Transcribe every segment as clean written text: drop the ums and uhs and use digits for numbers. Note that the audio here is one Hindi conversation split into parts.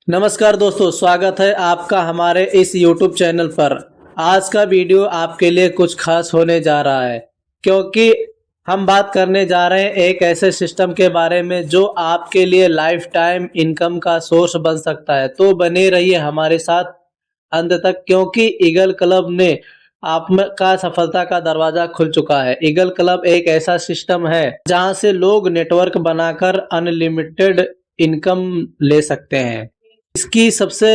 नमस्कार दोस्तों, स्वागत है आपका हमारे इस YouTube चैनल पर। आज का वीडियो आपके लिए कुछ खास होने जा रहा है, क्योंकि हम बात करने जा रहे हैं एक ऐसे सिस्टम के बारे में जो आपके लिए लाइफ टाइम इनकम का सोर्स बन सकता है। तो बने रहिए हमारे साथ अंत तक, क्योंकि ईगल क्लब ने आप का सफलता का दरवाजा खुल चुका है। ईगल क्लब एक ऐसा सिस्टम है जहां से लोग नेटवर्क बनाकर अनलिमिटेड इनकम ले सकते हैं। इसकी सबसे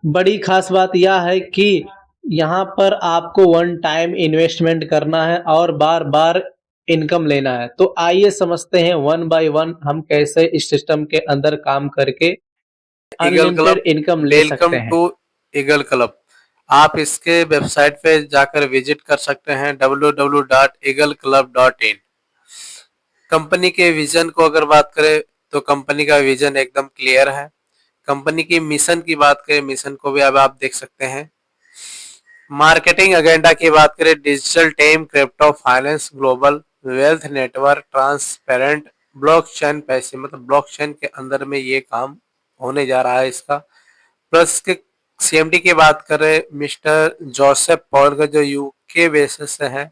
बड़ी खास बात यह है कि यहाँ पर आपको वन टाइम इन्वेस्टमेंट करना है और बार बार इनकम लेना है। तो आइए समझते हैं वन बाय वन हम कैसे इस सिस्टम के अंदर काम करके ईगल अनलिमिटेड क्लब। इनकम ले सकते वेलकम हैं। To Eagle Club. आप इसके वेबसाइट पे जाकर विजिट कर सकते हैं www.eagleclub.in। कंपनी के विजन को अगर बात करें तो कंपनी का विजन एकदम क्लियर है। कंपनी की मिशन की बात करें, मिशन को भी अब आप देख सकते हैं। मार्केटिंग एजेंडा की बात करें, digital team, crypto finance, global wealth network, transparent, blockchain पैसे, मतलब ब्लॉकचेन के अंदर में ये काम होने जा रहा है इसका। प्लस के सीएमडी की बात करें, मिस्टर जोसेफ पॉल का जो यूके बेसिस से है,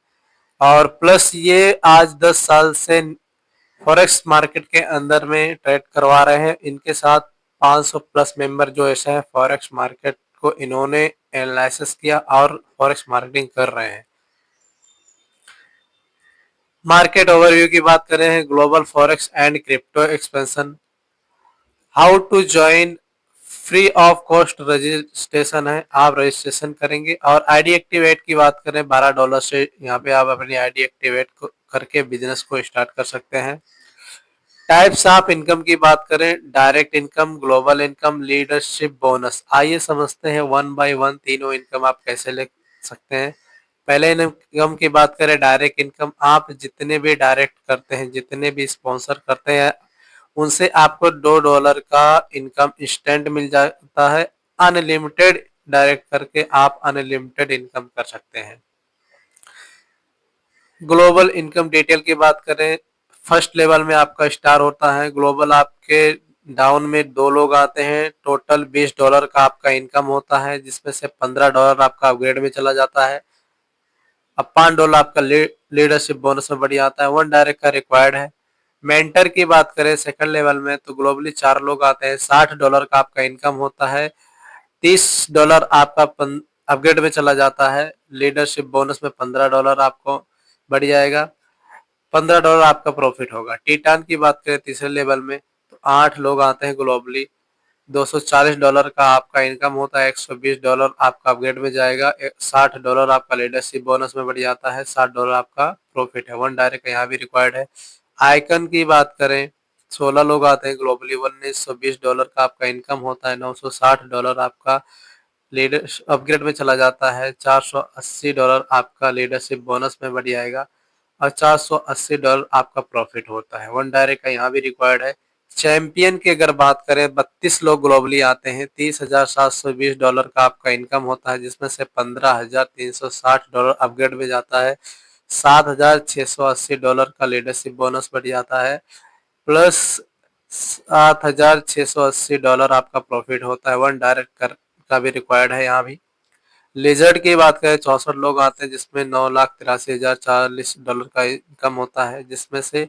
और प्लस ये आज 10 साल से फॉरेक्स मार्केट के अंदर में ट्रेड करवा रहे हैं। इनके साथ 500 प्लस मेंबर जो ऐसा है फॉरेक्स मार्केट को इन्होंने एनालिसिस किया और फॉरेक्स मार्केटिंग कर रहे हैं। मार्केट ओवरव्यू की बात करें, global forex and crypto expansion, how to join, free of cost registration है, आप रजिस्ट्रेशन करेंगे। और आईडी एक्टिवेट की बात करें, $12 से यहाँ पे आप अपनी आईडी एक्टिवेट करके बिजनेस को स्टार्ट कर सकते हैं। टाइप्स ऑफ इनकम की बात करें, direct income, global income, leadership bonus. आइए समझते हैं वन बाय वन तीनों इनकम आप कैसे ले सकते हैं। पहले इनकम की बात करें, डायरेक्ट इनकम। आप जितने भी डायरेक्ट करते हैं, जितने भी स्पॉन्सर करते हैं, उनसे आपको $2 का इनकम इंस्टेंट मिल जाता है। अनलिमिटेड डायरेक्ट करके आप अनलिमिटेड इनकम कर सकते हैं। ग्लोबल इनकम डिटेल की बात करें, फर्स्ट लेवल में आपका स्टार होता है। ग्लोबल आपके डाउन में 2 लोग आते हैं, टोटल $20 का आपका इनकम होता है, जिसमें से $15 आपका अपग्रेड में चला जाता है। अब $5 आपका लीडरशिप बोनस में बढ़िया आता है। 1 डायरेक्ट का रिक्वायर्ड है। मेंटर की बात करें सेकंड लेवल में, तो ग्लोबली 4 लोग आते हैं, $60 का आपका इनकम होता है, $30 आपका अपग्रेड में चला जाता है। लीडरशिप बोनस में $15 आपको बढ़ जाएगा, $15 आपका प्रॉफिट होगा। टीटान की बात करें तीसरे लेवल में, तो 8 लोग आते हैं ग्लोबली, $240 का आपका इनकम होता है, $120 आपका अपग्रेड में जाएगा, $60 आपका लीडरशिप बोनस में बढ़ जाता है, $60 आपका प्रॉफिट है। 1 डायरेक्ट यहाँ भी रिक्वायर्ड है। आइकन की बात करें, 16 लोग आते हैं ग्लोबली, $1920 का आपका इनकम होता है, $960 आपका लीडर अपग्रेड में चला जाता है, $480 आपका लीडरशिप बोनस में बढ़ जाएगा, और $480 आपका प्रॉफिट होता है। 1 डायरेक्ट का यहाँ भी रिक्वायर्ड है। चैंपियन की अगर बात करें, 32 लोग ग्लोबली आते हैं, $30,720 का आपका इनकम होता है, जिसमें से $15,360 अपग्रेड में जाता है, $7,680 का लीडरशिप बोनस बढ़ जाता है, प्लस $7,680 आपका प्रॉफिट होता है। 1 डायरेक्ट का भी रिक्वायर्ड है यहाँ भी। लिजर्ड की बात करें, 64 लोग आते हैं, जिसमें $9,83,040 का इनकम होता है, जिसमें से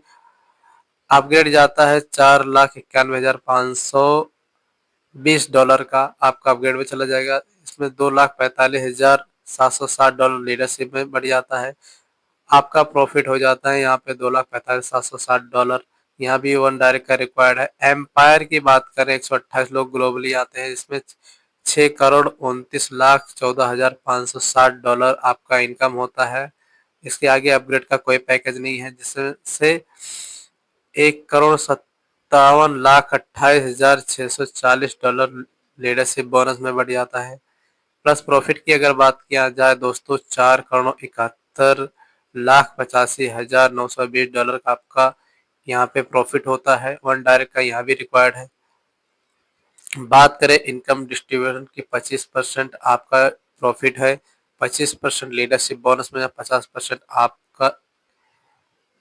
अपग्रेड जाता है $4,91,520 का आपका अपग्रेड में चला जाएगा। इसमें $2,45,760 लीडरशिप में बढ़ जाता है, आपका प्रॉफिट हो जाता है यहाँ पे $2,45,760। यहाँ भी 1 डायरेक्ट का रिक्वायर्ड है। एम्पायर की बात करें, 128 लोग ग्लोबली आते हैं, इसमें $6,29,14,560 आपका इनकम होता है। इसके आगे अपग्रेड का कोई पैकेज नहीं है, जिससे $1,57,28,640 लीडरशिप बोनस में बढ़ जाता है। प्लस प्रॉफिट की अगर बात किया जाए दोस्तों, $4,71,85,920 का आपका यहाँ पे प्रॉफिट होता है। 1 डायरेक्ट का यहाँ भी रिक्वायर्ड है। बात करें इनकम डिस्ट्रीब्यूशन की, 25% आपका प्रॉफिट है, 25% लीडरशिप बोनस में, 50% आपका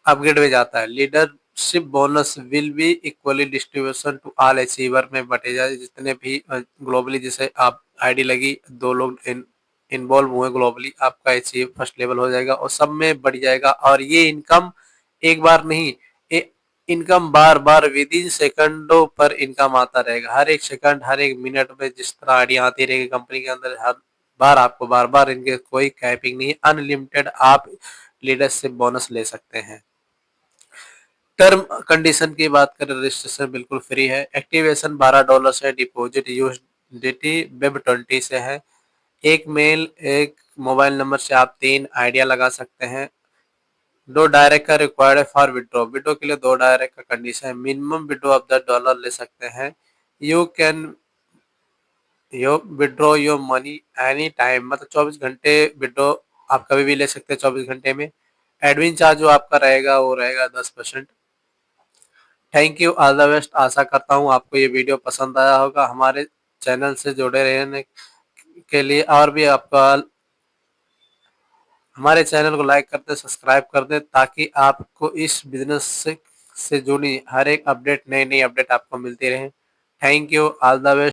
अपग्रेड में जाता है। Leadership leadership bonus will be equally distribution to all achiever में बटेगा। जितने भी ग्लोबली जैसे आप आईडी लगी, 2 लोग इन्वॉल्व हुए ग्लोबली, आपका अचीव फर्स्ट लेवल हो जाएगा और सब में बढ़ जाएगा। और ये इनकम एक बार नहीं, income bar bar with in सेकंडों पर इनकम आता रहेगा। हर एक सेकंड, हर एक मिनट में जिस तरह आईडी आती रहेगी कंपनी के अंदर, हर बार आपको बार बार इनके कोई कैपिंग नहीं, अनलिमिटेड आप लीडरशिप बोनस ले सकते हैं। टर्म कंडीशन की बात करें, रजिस्ट्रेशन बिल्कुल फ्री है, एक्टिवेशन $12 है, डिपॉजिट यूएसडीटी वेब20 से है। एक मेल, एक मोबाइल नंबर से आप 3 आइडिया लगा सकते हैं। 2 डायरेक्ट का रिक्वायर्ड है फॉर विड्रॉ। विड्रॉ के लिए 2 डायरेक्ट का कंडीशन है। मिनिमम विड्रॉ ऑफ $10 ले सकते हैं। You can withdraw your money any time, मतलब 24 घंटे विड्रॉ आप कभी भी ले सकते हैं 24 घंटे में। एडमिन चार्ज जो आपका रहेगा वो रहेगा 10%। Thank you, all the best. आशा करता हूँ आपको ये वीडियो पसंद आया होगा। हमारे चैनल से जुड़े रहने के लिए और भी आपका हमारे चैनल को लाइक कर दें, सब्सक्राइब कर दें, ताकि आपको इस बिजनेस से जुड़ी हर एक अपडेट, नई नई अपडेट आपको मिलती रहे। Thank you, all the best.